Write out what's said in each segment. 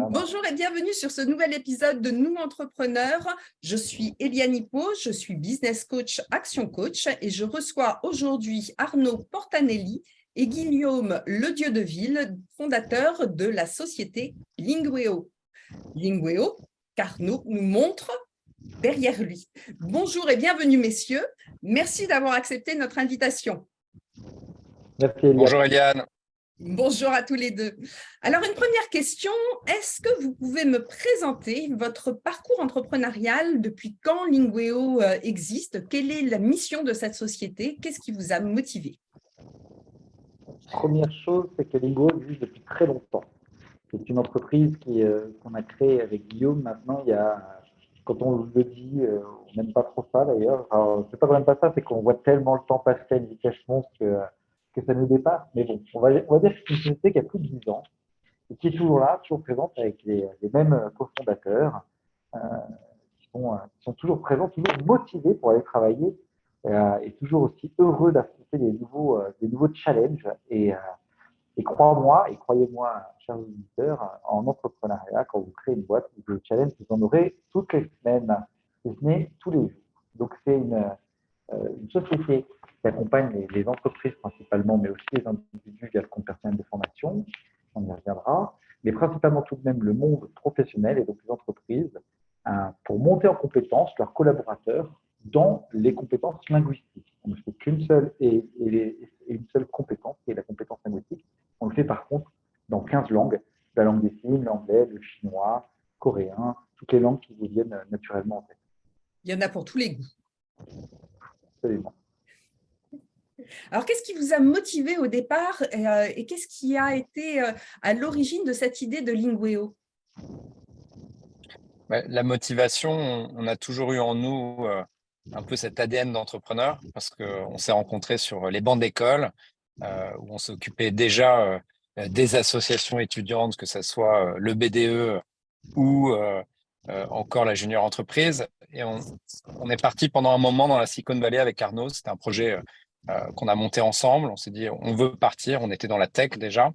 Bonjour et bienvenue sur ce nouvel épisode de Nous Entrepreneurs. Je suis Eliane Hippo, je suis business coach, action coach et je reçois aujourd'hui Arnaud Portanelli et Guillaume Ledieu-Deville, fondateur de la société Lingueo. Lingueo, qu'Arnaud nous montre derrière lui. Bonjour et bienvenue messieurs. Merci d'avoir accepté notre invitation. Merci Eliane. Bonjour Eliane. Bonjour à tous les deux. Alors, une première question, est-ce que vous pouvez me présenter votre parcours entrepreneurial? Depuis quand Lingueo existe? Quelle est la mission de cette société? Qu'est-ce qui vous a motivé? Première chose, c'est que Lingueo existe depuis très longtemps. C'est une entreprise qu'on a créée avec Guillaume maintenant, quand on le dit, on n'aime pas trop ça d'ailleurs. Alors, c'est pas qu'on n'aime pas ça, c'est qu'on voit tellement le temps passer à une vitesse monstre que ça nous dépasse. Mais bon, on va dire que c'est une société qui a plus de 10 ans et qui est toujours là, toujours présente avec les mêmes cofondateurs qui sont toujours présents, toujours motivés pour aller travailler et toujours aussi heureux d'affronter des nouveaux challenges. Et crois-moi, et croyez-moi, chers auditeurs, en entrepreneuriat, quand vous créez une boîte, des challenges, vous en aurez toutes les semaines, si ce n'est tous les jours. Donc, c'est une société qui accompagne les entreprises principalement, mais aussi les individus via le compte personnel de formation, on y reviendra, mais principalement tout de même le monde professionnel et donc les entreprises pour monter en compétence leurs collaborateurs dans les compétences linguistiques. On ne fait qu'une seule et une seule compétence, qui est la compétence linguistique. On le fait par contre dans 15 langues, la langue des signes, l'anglais, le chinois, coréen, toutes les langues qui vous viennent naturellement en tête. Il y en a pour tous les goûts. Absolument. Alors, qu'est-ce qui vous a motivé au départ et qu'est-ce qui a été à l'origine de cette idée de Lingueo? La motivation, on a toujours eu en nous un peu cet ADN d'entrepreneur parce qu'on s'est rencontrés sur les bancs d'école où on s'occupait déjà des associations étudiantes, que ce soit le BDE ou encore la junior entreprise. Et on est parti pendant un moment dans la Silicon Valley avec Arnaud. C'était un projet qu'on a monté ensemble. On s'est dit, on veut partir. On était dans la tech déjà.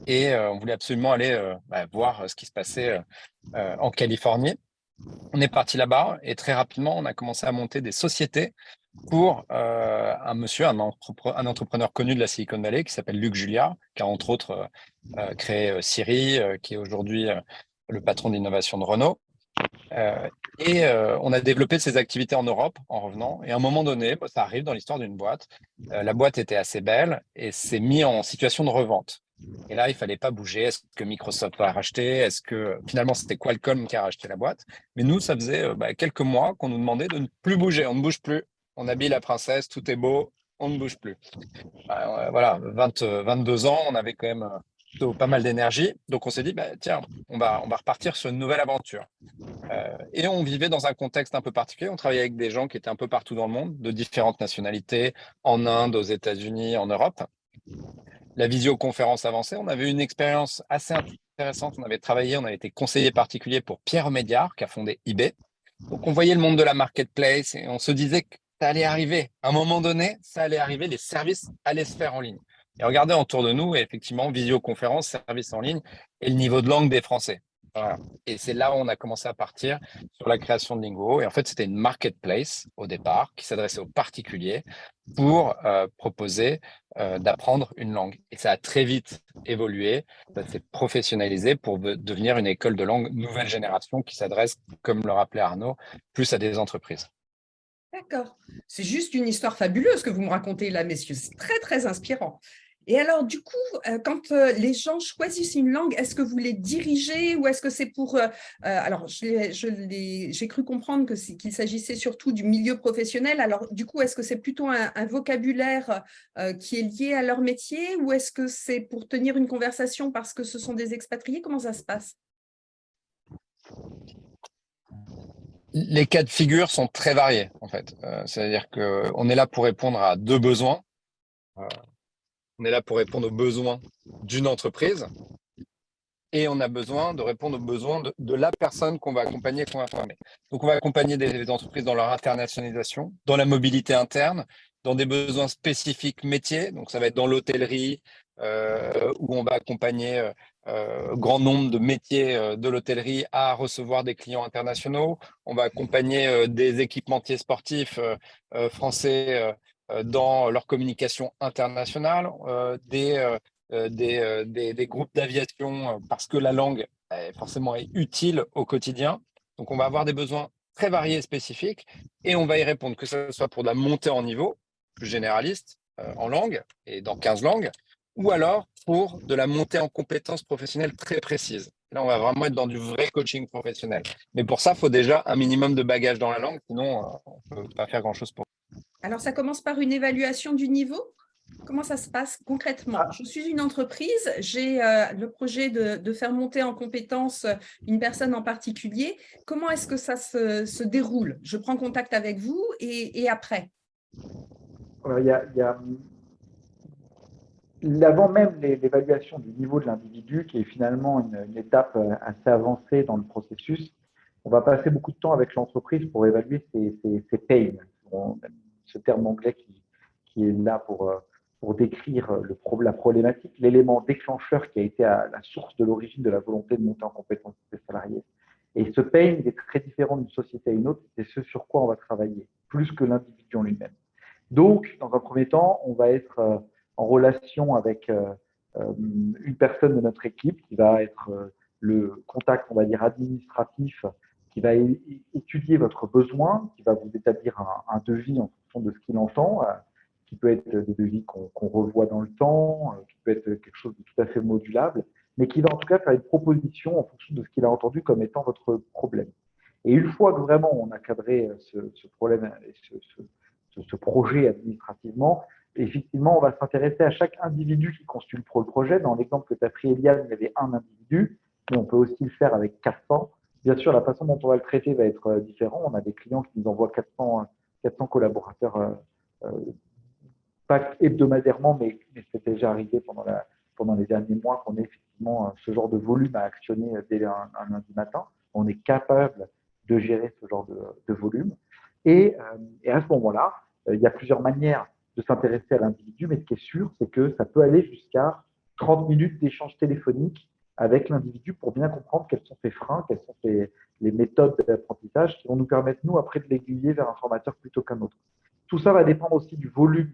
Et on voulait absolument aller voir ce qui se passait en Californie. On est parti là-bas et très rapidement, on a commencé à monter des sociétés pour un entrepreneur connu de la Silicon Valley qui s'appelle Luc Julia, qui a entre autres créé Siri, qui est aujourd'hui le patron d'innovation de Renault. On a développé ces activités en Europe en revenant. Et à un moment donné, ça arrive dans l'histoire d'une boîte. La boîte était assez belle et s'est mis en situation de revente. Et là, il fallait pas bouger. Est-ce que Microsoft va racheter? Est-ce que finalement, c'était Qualcomm qui a racheté la boîte? Mais nous, ça faisait quelques mois qu'on nous demandait de ne plus bouger. On ne bouge plus. On habille la princesse, tout est beau, on ne bouge plus. Voilà, 22 ans, on avait quand même pas mal d'énergie. Donc, on s'est dit, tiens, on va repartir sur une nouvelle aventure. Et on vivait dans un contexte un peu particulier. On travaillait avec des gens qui étaient un peu partout dans le monde, de différentes nationalités, en Inde, aux États-Unis, en Europe. La visioconférence avançait. On avait une expérience assez intéressante. On avait été conseiller particulier pour Pierre Médiard, qui a fondé eBay. Donc, on voyait le monde de la marketplace et on se disait que ça allait arriver. À un moment donné, ça allait arriver. Les services allaient se faire en ligne. Et regardez autour de nous, et effectivement, visioconférence, services en ligne et le niveau de langue des Français. Voilà. Et c'est là où on a commencé à partir sur la création de Lingueo. Et en fait, c'était une marketplace au départ qui s'adressait aux particuliers pour proposer d'apprendre une langue. Et ça a très vite évolué, ça s'est professionnalisé pour devenir une école de langue nouvelle génération qui s'adresse, comme le rappelait Arnaud, plus à des entreprises. D'accord. C'est juste une histoire fabuleuse que vous me racontez là, messieurs. C'est très, très inspirant. Et alors, du coup, quand les gens choisissent une langue, est-ce que vous les dirigez ou est-ce que c'est pour… alors, j'ai cru comprendre qu'il s'agissait surtout du milieu professionnel. Alors, du coup, est-ce que c'est plutôt un vocabulaire qui est lié à leur métier ou est-ce que c'est pour tenir une conversation parce que ce sont des expatriés? Comment ça se passe? Les cas de figure sont très variés, en fait. C'est-à-dire qu'on est là pour répondre à deux besoins. On est là pour répondre aux besoins d'une entreprise et on a besoin de répondre aux besoins de la personne qu'on va accompagner, qu'on va former. Donc, on va accompagner des entreprises dans leur internationalisation, dans la mobilité interne, dans des besoins spécifiques métiers. Donc, ça va être dans l'hôtellerie où on va accompagner grand nombre de métiers de l'hôtellerie à recevoir des clients internationaux. On va accompagner des équipementiers sportifs français dans leur communication internationale, des groupes d'aviation parce que la langue forcément est utile au quotidien. Donc, on va avoir des besoins très variés et spécifiques et on va y répondre, que ce soit pour de la montée en niveau, plus généraliste, en langue et dans 15 langues, ou alors pour de la montée en compétences professionnelles très précises. Là, on va vraiment être dans du vrai coaching professionnel. Mais pour ça, il faut déjà un minimum de bagage dans la langue, sinon on ne peut pas faire grand-chose pour. Alors, ça commence par une évaluation du niveau. Comment ça se passe concrètement? Je suis une entreprise, j'ai le projet de faire monter en compétence une personne en particulier. Comment est-ce que ça se déroule? Je prends contact avec vous et après? Alors, il y a avant même l'évaluation du niveau de l'individu, qui est finalement une étape assez avancée dans le processus. On va passer beaucoup de temps avec l'entreprise pour évaluer ses pains, ce terme anglais qui est là pour décrire la problématique, l'élément déclencheur qui a été à la source de l'origine de la volonté de monter en compétence des salariés. Et ce pain, il est très différent d'une société à une autre, c'est ce sur quoi on va travailler, plus que l'individu en lui-même. Donc, dans un premier temps, on va être en relation avec une personne de notre équipe qui va être le contact, on va dire, administratif, qui va étudier votre besoin, qui va vous établir un devis en fonction de ce qu'il entend, qui peut être des devis qu'on revoit dans le temps, qui peut être quelque chose de tout à fait modulable, mais qui va en tout cas faire une proposition en fonction de ce qu'il a entendu comme étant votre problème. Et une fois que vraiment on a cadré ce problème et ce projet administrativement, effectivement, on va s'intéresser à chaque individu qui constitue le projet. Dans l'exemple que tu as pris, Eliane, il y avait un individu, mais on peut aussi le faire avec 400. Bien sûr, la façon dont on va le traiter va être différente. On a des clients qui nous envoient 400 collaborateurs, pas hebdomadairement, mais c'est déjà arrivé pendant les derniers mois qu'on ait effectivement ce genre de volume à actionner dès un lundi matin. On est capable de gérer ce genre de volume. Et à ce moment-là, il y a plusieurs manières de s'intéresser à l'individu, mais ce qui est sûr, c'est que ça peut aller jusqu'à 30 minutes d'échange téléphonique avec l'individu pour bien comprendre quels sont ses freins, quelles sont les méthodes d'apprentissage qui vont nous permettre, nous, après, de l'aiguiller vers un formateur plutôt qu'un autre. Tout ça va dépendre aussi du volume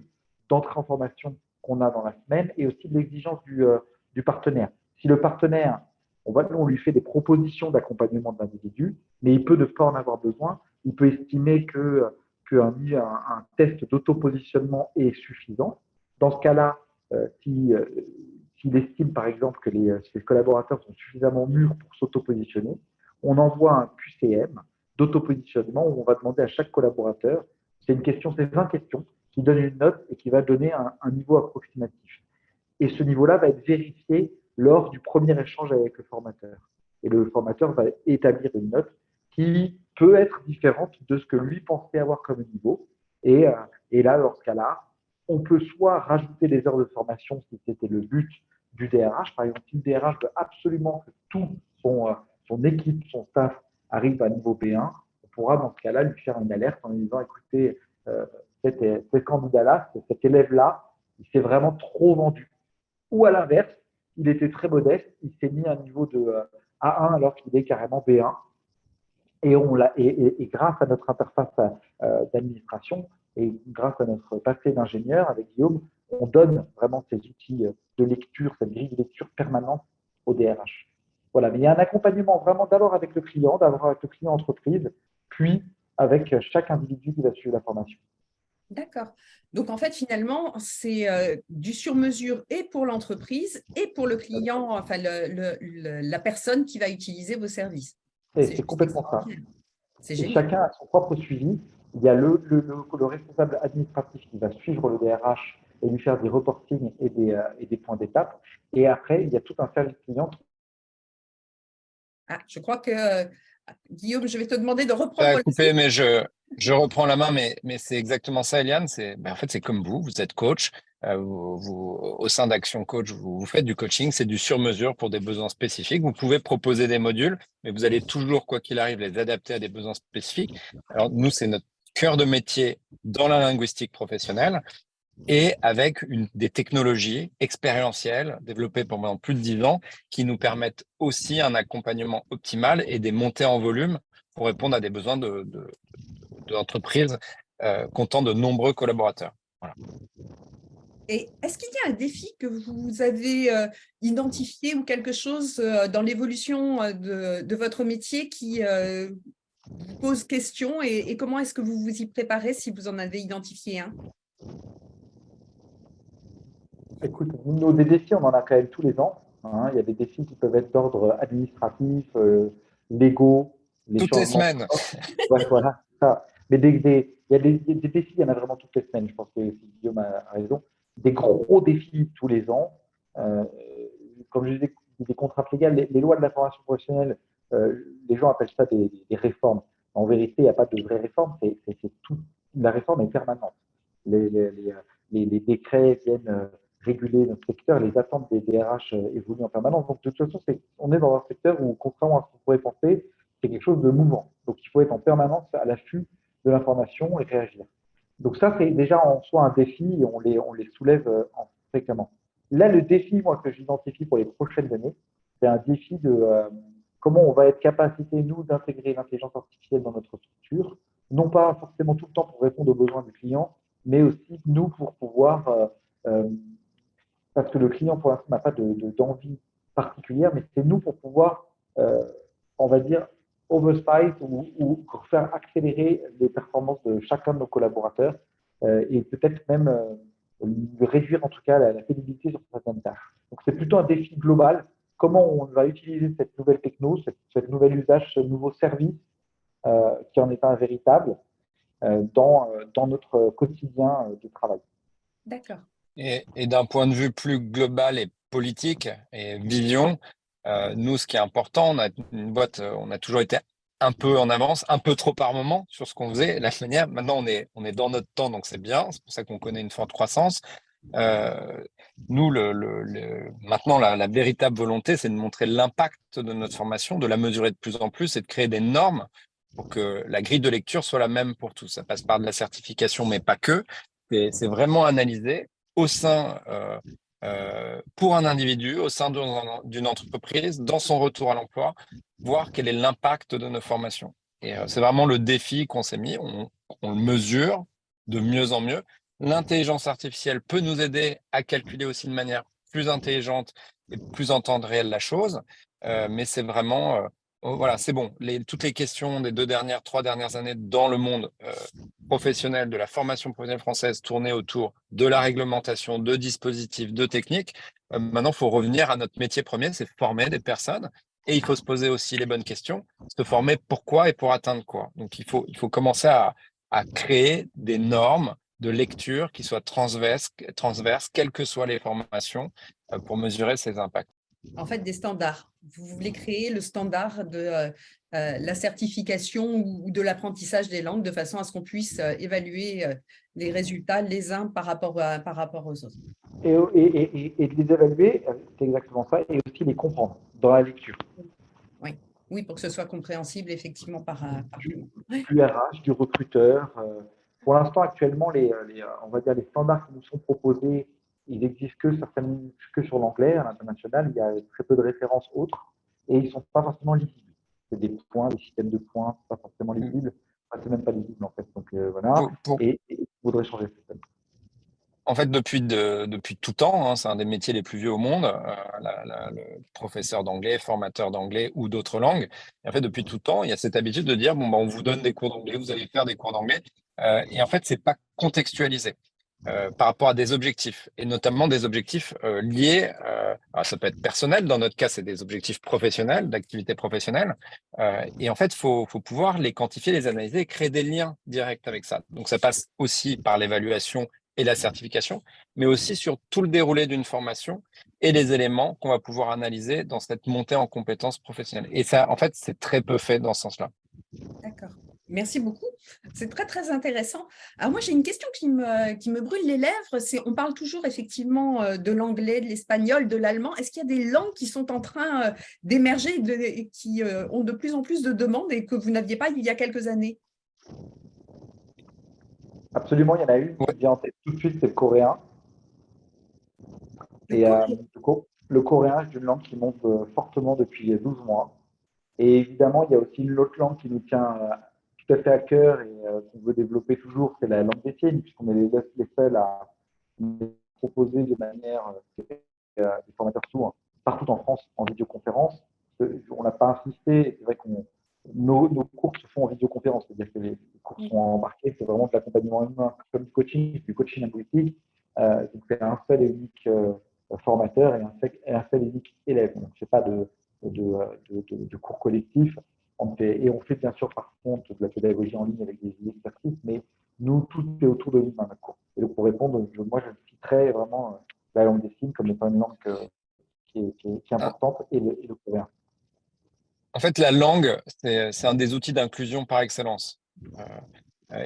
d'entrée en formation qu'on a dans la semaine et aussi de l'exigence du partenaire. Si le partenaire, on lui fait des propositions d'accompagnement de l'individu, mais il peut ne pas en avoir besoin, il peut estimer qu'un test d'autopositionnement est suffisant. Dans ce cas-là, s'il estime par exemple que ses collaborateurs sont suffisamment mûrs pour s'autopositionner, on envoie un QCM d'autopositionnement où on va demander à chaque collaborateur, c'est 20 questions, qui donne une note et qui va donner un niveau approximatif. Et ce niveau-là va être vérifié lors du premier échange avec le formateur. Et le formateur va établir une note qui peut être différente de ce que lui pensait avoir comme niveau. Et là, dans ce cas-là, on peut soit rajouter des heures de formation si c'était le but du DRH. Par exemple, si le DRH veut absolument que tout son équipe, son staff arrive à niveau B1, on pourra dans ce cas-là lui faire une alerte en lui disant, écoutez, cet candidat-là, cet élève-là, il s'est vraiment trop vendu. Ou à l'inverse, il était très modeste, il s'est mis à un niveau de A1 alors qu'il est carrément B1. Et grâce à notre interface d'administration et grâce à notre passé d'ingénieur avec Guillaume, on donne vraiment ces outils de lecture, cette grille de lecture permanente au DRH. Voilà, mais il y a un accompagnement vraiment d'abord avec le client, d'abord avec le client entreprise, puis avec chaque individu qui va suivre la formation. D'accord. Donc, en fait, finalement, c'est du sur-mesure et pour l'entreprise et pour le client, enfin, la personne qui va utiliser vos services. C'est complètement ça. C'est génial. Chacun a son propre suivi. Il y a le responsable administratif qui va suivre le DRH et lui faire des reportings et des points d'étape. Et après, il y a tout un service client. Je crois que, Guillaume, je vais te demander de reprendre. Coupé, mais je reprends la main, mais c'est exactement ça, Eliane. En fait, c'est comme vous êtes coach. Au sein d'Action Coach, vous faites du coaching, c'est du sur-mesure pour des besoins spécifiques. Vous pouvez proposer des modules, mais vous allez toujours, quoi qu'il arrive, les adapter à des besoins spécifiques. Alors, nous, c'est notre cœur de métier dans la linguistique professionnelle. et avec des technologies expérientielles développées pendant plus de 10 ans qui nous permettent aussi un accompagnement optimal et des montées en volume pour répondre à des besoins d'entreprises comptant de nombreux collaborateurs. Voilà. Et est-ce qu'il y a un défi que vous avez identifié ou quelque chose dans l'évolution de votre métier qui vous pose question et comment est-ce que vous vous y préparez si vous en avez identifié un? Écoute, nous, des défis, on en a quand même tous les ans, hein. Il y a des défis qui peuvent être d'ordre administratif, légaux, les Toutes les changements. semaines. Ouais, voilà, ça. Mais il y a des défis, il y en a vraiment toutes les semaines. Je pense que Guillaume a raison. Des gros défis tous les ans. Euh, Comme je disais, des contraintes légales, les lois de la formation professionnelle, les gens appellent ça des réformes. En vérité, il n'y a pas de vraie réforme. C'est tout. La réforme est permanente. Les, les, les, les décrets viennent réguler notre secteur. Les attentes des DRH évoluent en permanence. Donc, de toute façon, on est dans un secteur où, contrairement à ce qu'on pourrait penser, c'est quelque chose de mouvant. Donc, il faut être en permanence à l'affût de l'information et réagir. Donc, ça, c'est déjà en soi un défi et on les soulève fréquemment. Là, le défi, moi, que j'identifie pour les prochaines années, c'est un défi de comment on va être capacité, nous, d'intégrer l'intelligence artificielle dans notre structure, non pas forcément tout le temps pour répondre aux besoins du client, mais aussi nous pour pouvoir, euh, parce que le client pour l'instant n'a pas d'envie particulière, mais c'est nous pour pouvoir, euh, on va dire, oversight ou faire accélérer les performances de chacun de nos collaborateurs et peut-être même réduire en tout cas la pénibilité sur certaines tâches. Donc c'est plutôt un défi global. Comment on va utiliser cette nouvelle techno, cette nouvelle usage, ce nouveau service qui en est un véritable dans notre quotidien de travail. D'accord. Et d'un point de vue plus global et politique et vision, nous, ce qui est important, on a une boîte, on a toujours été un peu en avance, un peu trop par moment sur ce qu'on faisait. La manière, maintenant, on est dans notre temps, donc c'est bien. C'est pour ça qu'on connaît une forte croissance. Euh, Nous, maintenant, la véritable volonté, c'est de montrer l'impact de notre formation, de la mesurer de plus en plus et de créer des normes pour que la grille de lecture soit la même pour tous. Ça passe par de la certification, mais pas que. C'est vraiment analysé au sein, pour un individu, au sein d'une entreprise, dans son retour à l'emploi, voir quel est l'impact de nos formations. Et c'est vraiment le défi qu'on s'est mis. On le mesure de mieux en mieux. L'intelligence artificielle peut nous aider à calculer aussi de manière plus intelligente et plus en temps réel la chose, mais c'est vraiment, voilà, c'est bon. Toutes les questions des 3 dernières années dans le monde professionnel, de la formation professionnelle française tournée autour de la réglementation, de dispositifs, de techniques. Maintenant, il faut revenir à notre métier premier, c'est former des personnes. Et il faut se poser aussi les bonnes questions, se former pourquoi et pour atteindre quoi. Donc, il faut commencer à créer des normes de lecture qui soient transverses, quelles que soient les formations, pour mesurer ces impacts. En fait, des standards. Vous voulez créer le standard de la certification ou de l'apprentissage des langues de façon à ce qu'on puisse évaluer les résultats les uns par rapport aux autres. Et de les évaluer, c'est exactement ça, et aussi les comprendre dans la lecture. Oui, oui, pour que ce soit compréhensible effectivement par tout le monde. Du RH, du recruteur. Pour l'instant, actuellement, on va dire les standards qui nous sont proposés, ils n'existent que sur l'anglais à l'international. Il y a très peu de références autres et ils ne sont pas forcément lisibles. C'est des points, des systèmes de points, pas forcément lisibles. Enfin, c'est même pas lisible en fait. Donc voilà. Et il faudrait changer le système. En fait, depuis tout temps, hein, c'est un des métiers les plus vieux au monde, le professeur d'anglais, formateur d'anglais ou d'autres langues. Et en fait, depuis tout temps, il y a cette habitude de dire, bon, bah, on vous donne des cours d'anglais, vous allez faire des cours d'anglais. Et en fait, c'est pas contextualisé par rapport à des objectifs, et notamment des objectifs liés, alors ça peut être personnel, dans notre cas, c'est des objectifs professionnels, d'activité professionnelle. Et en fait, faut pouvoir les quantifier, les analyser et créer des liens directs avec ça. Donc, ça passe aussi par l'évaluation et la certification, mais aussi sur tout le déroulé d'une formation et les éléments qu'on va pouvoir analyser dans cette montée en compétences professionnelles. Et ça, en fait, c'est très peu fait dans ce sens-là. D'accord. Merci beaucoup. C'est très, très intéressant. Alors moi, j'ai une question qui me brûle les lèvres. On parle toujours effectivement de l'anglais, de l'espagnol, de l'allemand. Est-ce qu'il y a des langues qui sont en train d'émerger et qui ont de plus en plus de demandes et que vous n'aviez pas il y a quelques années? Absolument, il y en a une qui Ouais. me vient en tête tout de suite, c'est le coréen. Le Et coréen. le coréen, c'est une langue qui monte fortement depuis 12 mois. Et évidemment, il y a aussi une autre langue qui nous tient tout à fait à cœur et qu'on veut développer toujours, c'est la langue des signes, puisqu'on est les seuls à proposer de manière des formateurs sourds partout en France en vidéoconférence. On n'a pas insisté, c'est vrai qu'on nos cours se font en vidéoconférence, c'est-à-dire que les cours sont embarqués, c'est vraiment de l'accompagnement humain, comme du coaching linguistique. Donc c'est un seul et unique formateur et un seul et unique élève. Donc c'est pas de cours collectifs. On fait bien sûr par contre de la pédagogie en ligne avec des exercices, mais nous, tout est autour de l'humain, notre cours. Et donc pour répondre, moi je citerai vraiment la langue des signes comme étant une langue qui est importante et le coréen. En fait, la langue, c'est un des outils d'inclusion par excellence.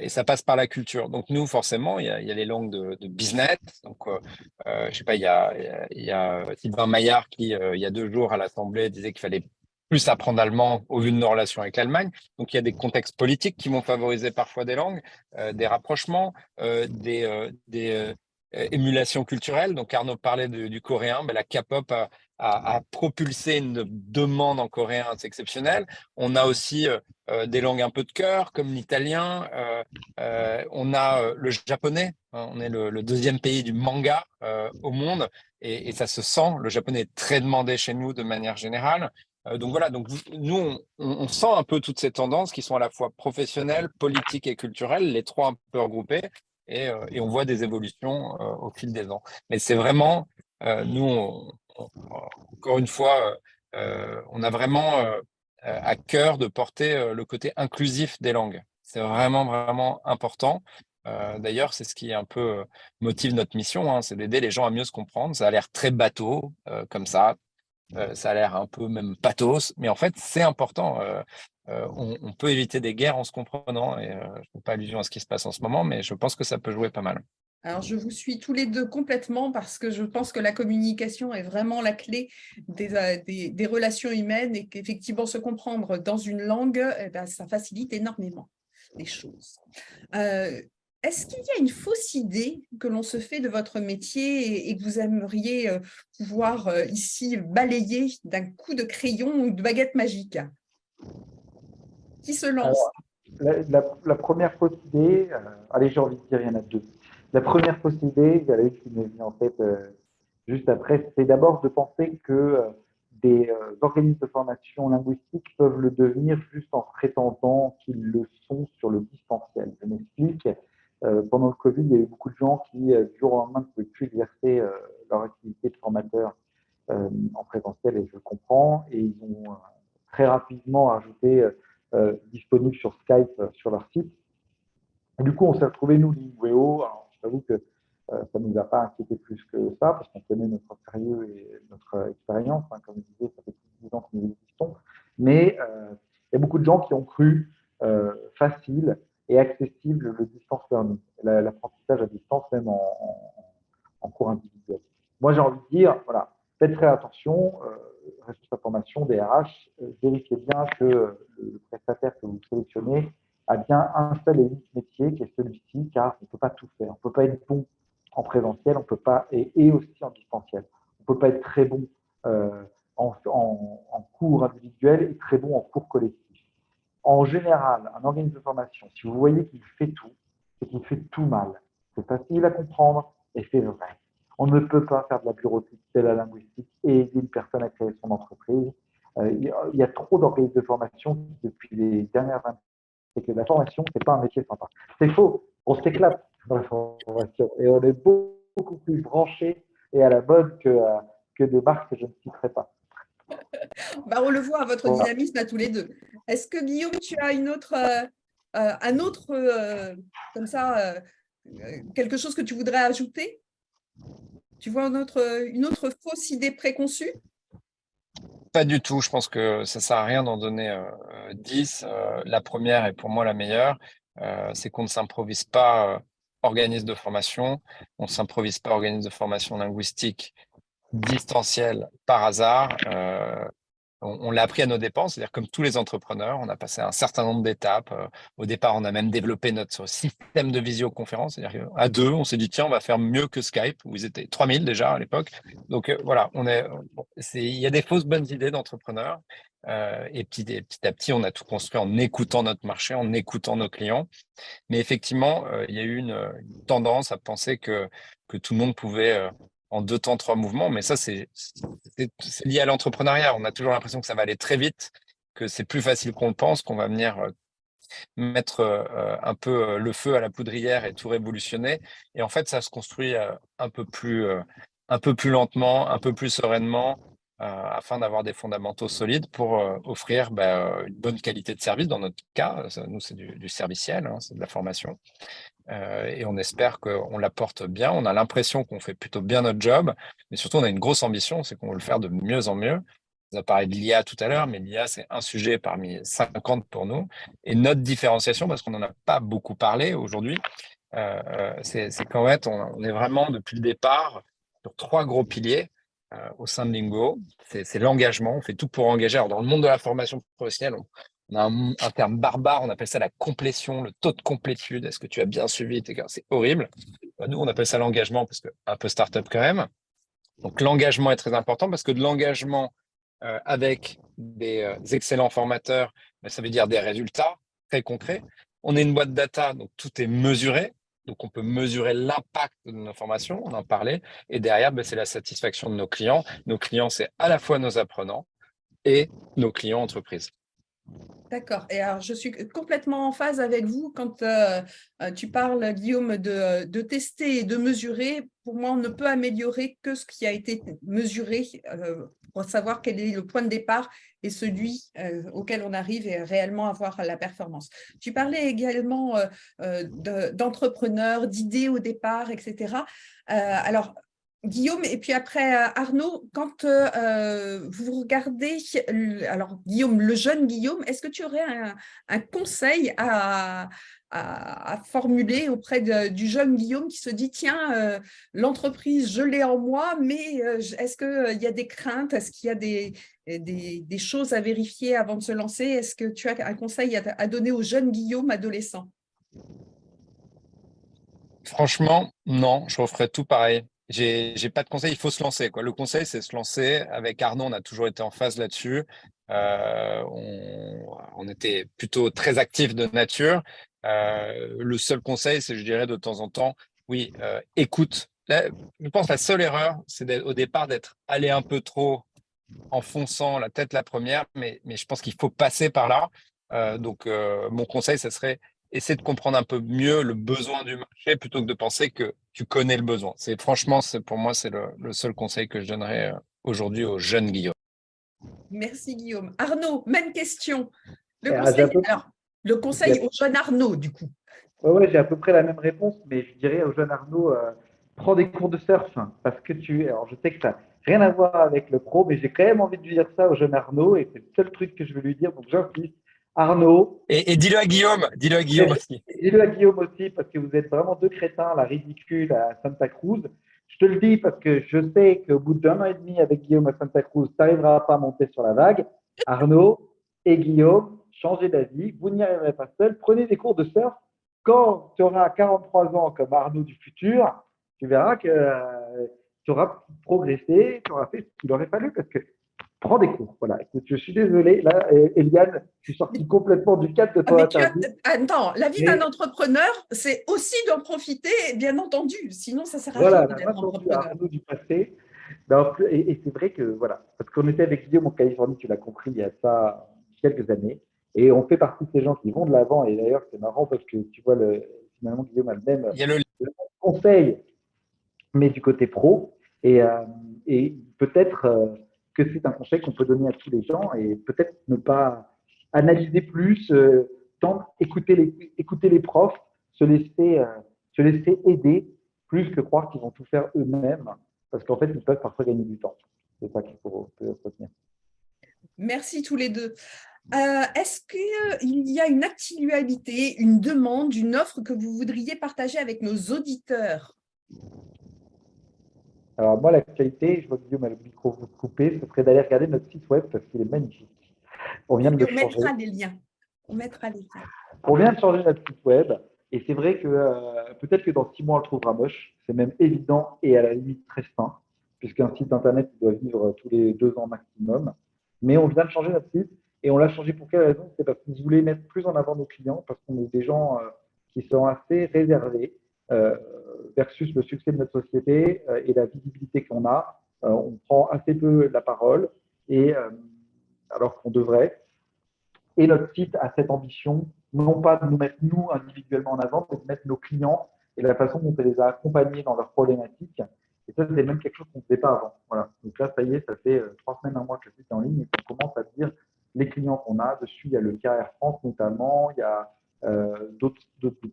Et ça passe par la culture. Donc nous, forcément, il y a les langues de business. Donc, je sais pas, il y a Sylvain Maillard qui, il y a 2 jours à l'Assemblée, disait qu'il fallait plus apprendre allemand au vu de nos relations avec l'Allemagne. Donc il y a des contextes politiques qui vont favoriser parfois des langues, des rapprochements, des émulations culturelles. Donc Arnaud parlait du coréen, mais la K-pop a propulsé une demande en coréen assez exceptionnelle. On a aussi des langues un peu de cœur, comme l'italien. On a le japonais. Hein, on est le deuxième pays du manga au monde et ça se sent. Le japonais est très demandé chez nous de manière générale. Donc voilà, donc nous, on sent un peu toutes ces tendances qui sont à la fois professionnelles, politiques et culturelles, les trois un peu regroupées, et on voit des évolutions au fil des ans. Mais c'est vraiment, nous, encore une fois, on a vraiment à cœur de porter le côté inclusif des langues. C'est vraiment, vraiment important. D'ailleurs, c'est ce qui un peu motive notre mission, hein, c'est d'aider les gens à mieux se comprendre. Ça a l'air très bateau, comme ça a l'air un peu même pathos, mais en fait, c'est important. On peut éviter des guerres en se comprenant, et je ne fais pas allusion à ce qui se passe en ce moment, mais je pense que ça peut jouer pas mal. Alors, je vous suis tous les deux complètement parce que je pense que la communication est vraiment la clé des relations humaines et qu'effectivement, se comprendre dans une langue, eh ben, ça facilite énormément les choses. Est-ce qu'il y a une fausse idée que l'on se fait de votre métier et que vous aimeriez pouvoir ici balayer d'un coup de crayon ou de baguette magique? Qui se lance? Alors, la première fausse idée, allez, j'ai envie de dire, il y en a deux. La première fausse idée, il y en a une qui m'est venue en tête juste après, c'est d'abord de penser que des organismes de formation linguistique peuvent le devenir juste en prétendant qu'ils le sont sur le distanciel. Je m'explique. Pendant le Covid, il y a eu beaucoup de gens qui, du jour au lendemain, ne pouvaient plus exercer leur activité de formateur en présentiel, et je le comprends, et ils ont très rapidement ajouté disponible sur Skype sur leur site. Et du coup, on s'est retrouvés, nous, Lingueo. Alors, je t'avoue que ça ne nous a pas inquiété plus que ça, parce qu'on connaît notre sérieux et notre expérience. Hein, comme je disais, ça fait plus de 10 ans que nous existons. Mais il y a beaucoup de gens qui ont cru facile et accessible le distance learning, l'apprentissage à distance, même en cours individuel. Moi, j'ai envie de dire, voilà, faites très attention, responsable formation, DRH, vérifiez bien que le prestataire que vous sélectionnez a bien un seul et unique métier qui est celui-ci, car on ne peut pas tout faire. On ne peut pas être bon en présentiel, on peut pas, et aussi en distanciel. On ne peut pas être très bon en cours individuel et très bon en cours collectif. En général, un organisme de formation, si vous voyez qu'il fait tout, c'est qu'il fait tout mal. C'est facile à comprendre et c'est vrai. On ne peut pas faire de la bureautique, de la linguistique et aider une personne à créer son entreprise. Il y a trop d'organismes de formation qui, depuis les dernières années, c'est que la formation, c'est pas un métier sympa. C'est faux. On s'éclate dans la formation et on est beaucoup plus branché et à la mode que des marques que je ne citerai pas. Bah, on le voit à votre Voilà. dynamisme à tous les deux. Est-ce que Guillaume, tu as un autre, comme ça, quelque chose que tu voudrais ajouter? Tu vois une autre fausse idée préconçue? Pas du tout. Je pense que ça sert à rien d'en donner 10. La première est pour moi la meilleure. C'est qu'on ne s'improvise pas organisme de formation. On ne s'improvise pas organisme de formation linguistique distanciel par hasard. On l'a appris à nos dépens, c'est-à-dire comme tous les entrepreneurs, on a passé un certain nombre d'étapes. Au départ, on a même développé notre système de visioconférence, c'est-à-dire qu'à deux, on s'est dit, tiens, on va faire mieux que Skype, où ils étaient 3000 déjà à l'époque. Donc voilà, il y a des fausses bonnes idées d'entrepreneurs. Et petit à petit, on a tout construit en écoutant notre marché, en écoutant nos clients. Mais effectivement, il y a eu une tendance à penser que tout le monde pouvait, en 2 temps, 3 mouvements. Mais ça, c'est lié à l'entrepreneuriat. On a toujours l'impression que ça va aller très vite, que c'est plus facile qu'on le pense, qu'on va venir mettre un peu le feu à la poudrière et tout révolutionner. Et en fait, ça se construit un peu plus lentement, un peu plus sereinement, afin d'avoir des fondamentaux solides pour offrir une bonne qualité de service. Dans notre cas, nous, c'est du serviciel, hein, c'est de la formation. Et on espère qu'on l'apporte bien. On a l'impression qu'on fait plutôt bien notre job, mais surtout, on a une grosse ambition, c'est qu'on veut le faire de mieux en mieux. On a parlé de l'IA tout à l'heure, mais l'IA, c'est un sujet parmi 50 pour nous. Et notre différenciation, parce qu'on n'en a pas beaucoup parlé aujourd'hui, c'est qu'en fait, on est vraiment, depuis le départ, sur 3 gros piliers au sein de Lingo. C'est l'engagement. On fait tout pour engager. Alors, dans le monde de la formation professionnelle, on a un terme barbare, on appelle ça la complétion, le taux de complétude. Est-ce que tu as bien suivi? C'est horrible. Nous, on appelle ça l'engagement parce que un peu start-up quand même. Donc, l'engagement est très important parce que de l'engagement avec des excellents formateurs, ça veut dire des résultats très concrets. On est une boîte data, donc tout est mesuré. Donc, on peut mesurer l'impact de nos formations, on en parlait. Et derrière, c'est la satisfaction de nos clients. Nos clients, c'est à la fois nos apprenants et nos clients entreprises. D'accord. Et alors, je suis complètement en phase avec vous quand tu parles, Guillaume, de tester et de mesurer. Pour moi, on ne peut améliorer que ce qui a été mesuré pour savoir quel est le point de départ et celui auquel on arrive et réellement avoir la performance. Tu parlais également d'entrepreneurs, d'idées au départ, etc. Alors, Guillaume, et puis après Arnaud, quand vous regardez, alors Guillaume, le jeune Guillaume, est-ce que tu aurais un conseil à formuler auprès du jeune Guillaume qui se dit, tiens, l'entreprise, je l'ai en moi, mais est-ce qu'il y a des craintes, est-ce qu'il y a des choses à vérifier avant de se lancer? Est-ce que tu as un conseil à donner au jeune Guillaume adolescent? Franchement, non, je referais tout pareil. J'ai pas de conseil, il faut se lancer, quoi. Le conseil, c'est se lancer. Avec Arnaud, on a toujours été en phase là-dessus. On était plutôt très actifs de nature. Le seul conseil, c'est, je dirais, de temps en temps, oui, écoute. Là, je pense que la seule erreur, c'est au départ d'être allé un peu trop en fonçant la tête la première, mais je pense qu'il faut passer par là. Donc, mon conseil, ce serait essayer de comprendre un peu mieux le besoin du marché plutôt que de penser que tu connais le besoin. Franchement, pour moi, c'est le seul conseil que je donnerais aujourd'hui aux jeunes Guillaume. Merci Guillaume. Arnaud, même question. Le J'ai conseil au jeune Arnaud, du coup. Ouais, j'ai à peu près la même réponse, mais je dirais au jeune Arnaud, prends des cours de surf, hein, parce que alors je sais que ça n'a rien à voir avec le pro, mais j'ai quand même envie de lui dire ça au jeune Arnaud, et c'est le seul truc que je vais lui dire, donc j'insiste. Arnaud, Et dis-le à Guillaume, aussi. dis-le à Guillaume aussi, parce que vous êtes vraiment 2 crétins, la ridicule à Santa Cruz. Je te le dis parce que je sais qu'au bout d'1 an et demi avec Guillaume à Santa Cruz, tu n'arriveras pas à monter sur la vague. Arnaud et Guillaume, changez d'avis, vous n'y arriverez pas seul, prenez des cours de surf. Quand tu auras 43 ans comme Arnaud du futur, tu verras que tu auras progressé, tu auras fait ce qu'il aurait fallu parce que prends des cours. Voilà, écoute, je suis désolé. Là, Eliane, je suis sorti complètement du cadre de ton interview. Attends, la vie d'un entrepreneur, c'est aussi d'en profiter, bien entendu. Sinon, ça ne sert à voilà, rien d'être entrepreneur. Arnaud du passé. Donc, et c'est vrai que, voilà, parce qu'on était avec Guillaume en Californie, tu l'as compris, il y a ça quelques années. Et on fait partie de ces gens qui vont de l'avant. Et d'ailleurs, c'est marrant parce que tu vois, finalement, Guillaume a le même conseil, mais du côté pro. Et peut-être que c'est un conseil qu'on peut donner à tous les gens et peut-être ne pas analyser plus, écouter les profs, se laisser aider plus que croire qu'ils vont tout faire eux-mêmes parce qu'en fait, ils peuvent parfois gagner du temps. C'est ça qu'il faut retenir. Merci tous les deux. Est-ce qu'il y a une actualité, une demande, une offre que vous voudriez partager avec nos auditeurs? Alors moi, l'actualité, je vois que Guillaume a le micro coupé, ce serait d'aller regarder notre site web parce qu'il est magnifique. On vient de Et le on changer. mettra les liens. On mettra les liens. On vient de changer notre site web et c'est vrai que peut-être que dans 6 mois, on le trouvera moche. C'est même évident et à la limite très sain, puisqu'un site internet doit vivre tous les 2 ans maximum. Mais on vient de changer notre site et on l'a changé pour quelle raison? C'est parce qu'on voulait mettre plus en avant nos clients, parce qu'on est des gens qui sont assez réservés euh, versus le succès de notre société et la visibilité qu'on a. On prend assez peu la parole et alors qu'on devrait. Et notre site a cette ambition, non pas de nous mettre nous individuellement en avant, mais de mettre nos clients et la façon dont on les a accompagnés dans leurs problématiques. Et ça, c'est même quelque chose qu'on ne faisait pas avant. Voilà. Donc là, ça y est, ça fait 3 semaines, un mois que le site est en ligne et qu'on commence à dire les clients qu'on a. Dessus, il y a le cas Air France notamment, il y a d'autres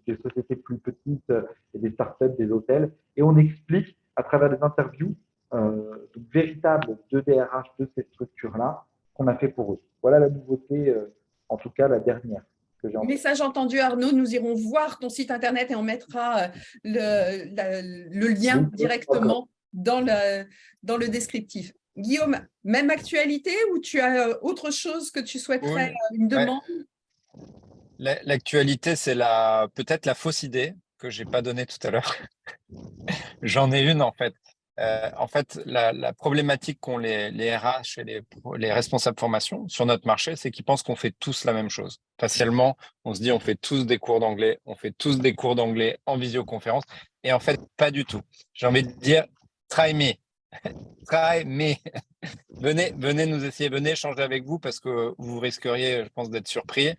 des sociétés plus petites et des startups, des hôtels. Et on explique à travers des interviews véritables de DRH de ces structures-là qu'on a fait pour eux. Voilà la nouveauté en tout cas la dernière que j'ai entendue. Message entendu, Arnaud. Nous irons voir ton site internet et on mettra le lien directement dans le descriptif. Guillaume, même actualité ou tu as autre chose que tu souhaiterais, une demande? L'actualité, c'est peut-être la fausse idée que je n'ai pas donnée tout à l'heure. J'en ai une en fait. La problématique qu'ont les RH et les responsables formation sur notre marché, c'est qu'ils pensent qu'on fait tous la même chose. Facialement, on se dit on fait tous des cours d'anglais, on fait tous des cours d'anglais en visioconférence. Et en fait, pas du tout. J'ai envie de dire, try me. Try me. Venez nous essayer, venez échanger avec vous parce que vous risqueriez, je pense, d'être surpris.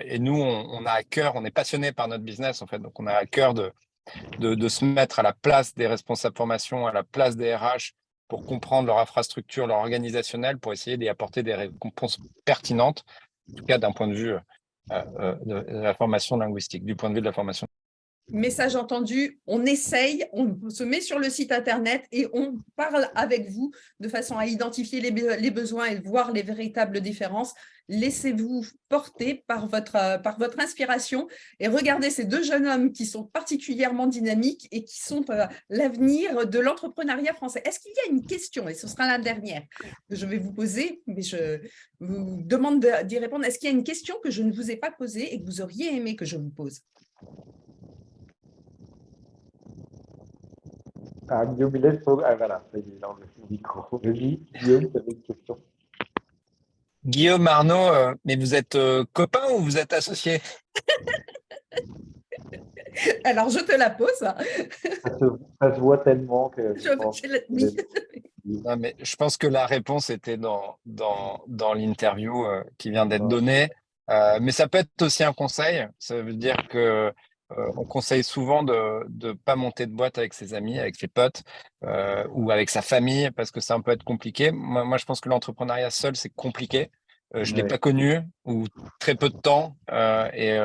Et nous, on a à cœur, on est passionné par notre business en fait, donc on a à cœur de se mettre à la place des responsables formation, à la place des RH pour comprendre leur infrastructure, leur organisationnel, pour essayer d'y apporter des réponses pertinentes, en tout cas d'un point de vue de la formation linguistique, du point de vue de la formation. Message entendu, on essaye, on se met sur le site internet et on parle avec vous de façon à identifier les besoins et voir les véritables différences. Laissez-vous porter par votre inspiration et regardez ces 2 jeunes hommes qui sont particulièrement dynamiques et qui sont l'avenir de l'entrepreneuriat français. Est-ce qu'il y a une question, et ce sera la dernière que je vais vous poser, mais je vous demande d'y répondre. Est-ce qu'il y a une question que je ne vous ai pas posée et que vous auriez aimé que je vous pose? Ah, Guillaume, il laisse. Ah, voilà, ça y est, là, on a le micro. Vas-y, Guillaume, tu avais une question. Guillaume, Arnaud, mais vous êtes copains ou vous êtes associés? Alors, je te la pose. Ça se voit tellement que je pense. Oui. Non, mais je pense que la réponse était dans l'interview qui vient d'être donnée. Mais ça peut être aussi un conseil. Ça veut dire que on conseille souvent de ne pas monter de boîte avec ses amis, avec ses potes ou avec sa famille parce que ça peut être compliqué. Moi, je pense que l'entrepreneuriat seul, c'est compliqué. Je ne l'ai pas connu ou très peu de temps et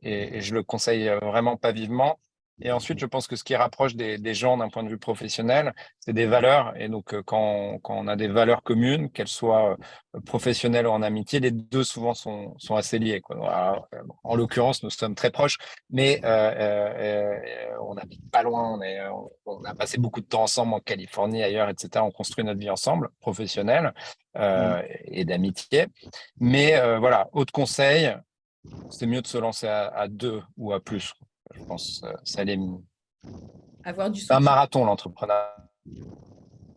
je le conseille vraiment pas vivement. Et ensuite, je pense que ce qui rapproche des gens d'un point de vue professionnel, c'est des valeurs. Et donc, quand on a des valeurs communes, qu'elles soient professionnelles ou en amitié, les deux souvent sont assez liés, quoi. Alors, en l'occurrence, nous sommes très proches, mais on n'habite pas loin. On a passé beaucoup de temps ensemble en Californie, ailleurs, etc. On construit notre vie ensemble, professionnelle et d'amitié. Mais voilà, autre conseil, c'est mieux de se lancer à 2 ou à plus. Je pense ça allait Avoir du c'est un soutien. marathon, l'entrepreneuriat.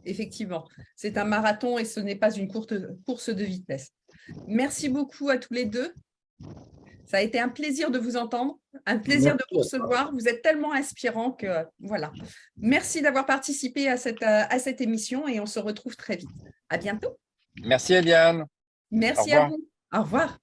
Effectivement, c'est un marathon et ce n'est pas une course de vitesse. Merci beaucoup à tous les deux. Ça a été un plaisir de vous entendre, un plaisir de vous recevoir. Vous êtes tellement inspirants que voilà. Merci d'avoir participé à cette émission et on se retrouve très vite. À bientôt. Merci Eliane. Merci à vous. Au revoir.